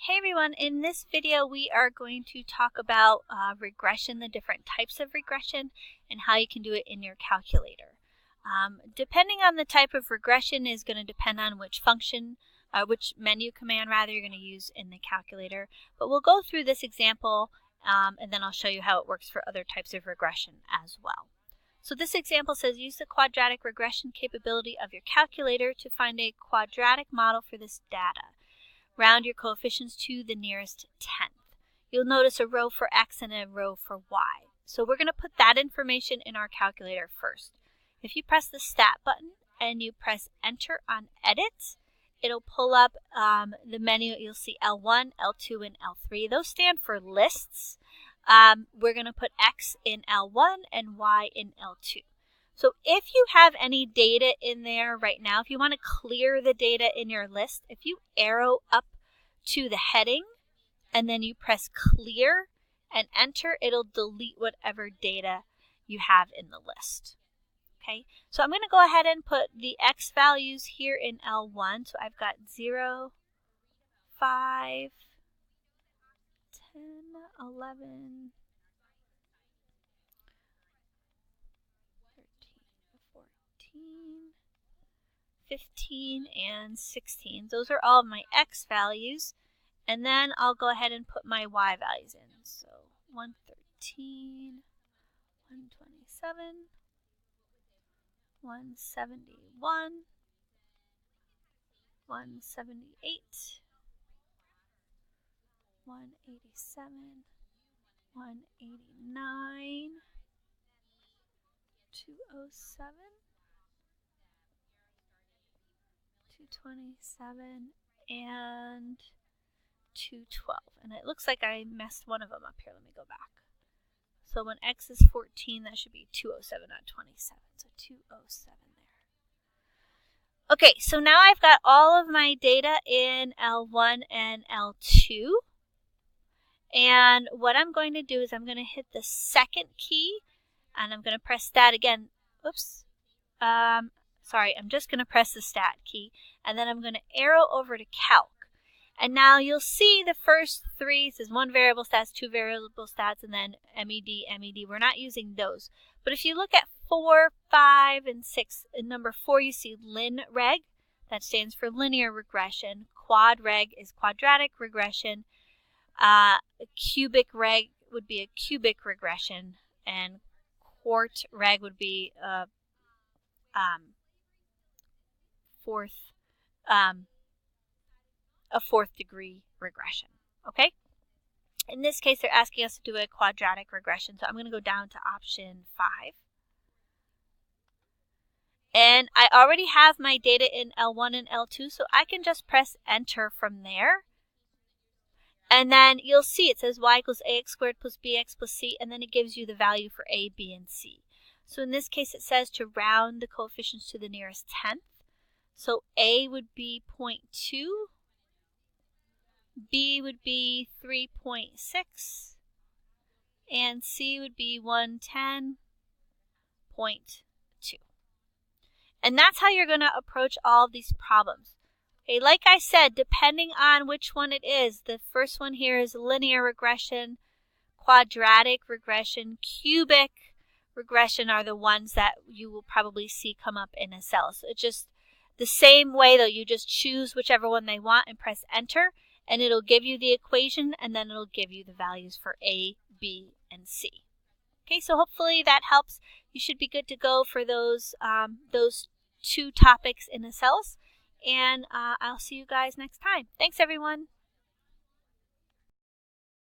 Hey everyone, in this video we are going to talk about regression, the different types of regression, and how you can do it in your calculator. Depending on the type of regression is going to depend on which menu command you're going to use in the calculator. But we'll go through this example and then I'll show you how it works for other types of regression as well. So this example says use the quadratic regression capability of your calculator to find a quadratic model for this data. Round your coefficients to the nearest tenth. You'll notice a row for x and a row for y. So we're going to put that information in our calculator first. If you press the stat button and you press enter on edit, it'll pull up the menu. You'll see L1, L2, and L3. Those stand for lists. We're going to put x in L1 and y in L2. So if you have any data in there right now, if you want to clear the data in your list, if you arrow up to the heading and then you press clear and enter, it'll delete whatever data you have in the list. Okay, so I'm going to go ahead and put the x values here in L1. So I've got 0, 5, 10, 11, 15, and 16. Those are all of my x values. And then I'll go ahead and put my y values in. So 113, 127, 171, 178, 187, 189, 207, 227, and 212. And it looks like I messed one of them up here. Let me go back. So when x is 14, that should be 207, not 27. So 207 there. Okay, so now I've got all of my data in L1 and L2. And what I'm going to do is I'm going to hit the second key, and I'm going to press that again. Oops. Sorry, I'm just going to press the stat key, and then I'm going to arrow over to calc. And now you'll see the first three says one variable stats, two variable stats, and then MED. We're not using those. But if you look at 4, 5, and 6, in number 4 you see linreg. That stands for linear regression. Quadreg is quadratic regression. Cubic reg would be a cubic regression, and quartreg would be a fourth degree regression. Okay? In this case, they're asking us to do a quadratic regression, so I'm going to go down to option 5. And I already have my data in L1 and L2, so I can just press enter from there. And then you'll see it says y equals ax squared plus bx plus c, and then it gives you the value for a, b, and c. So in this case, it says to round the coefficients to the nearest tenth. So a would be 0.2, b would be 3.6, and c would be 110.2. And that's how you're going to approach all of these problems. Okay, like I said, depending on which one it is, the first one here is linear regression, quadratic regression, cubic regression are the ones that you will probably see come up in a cell. So it's just the same way though, you just choose whichever one they want and press enter, and it'll give you the equation, and then it'll give you the values for A, B, and C. Okay, so hopefully that helps. You should be good to go for those two topics in the cells, and I'll see you guys next time. Thanks everyone.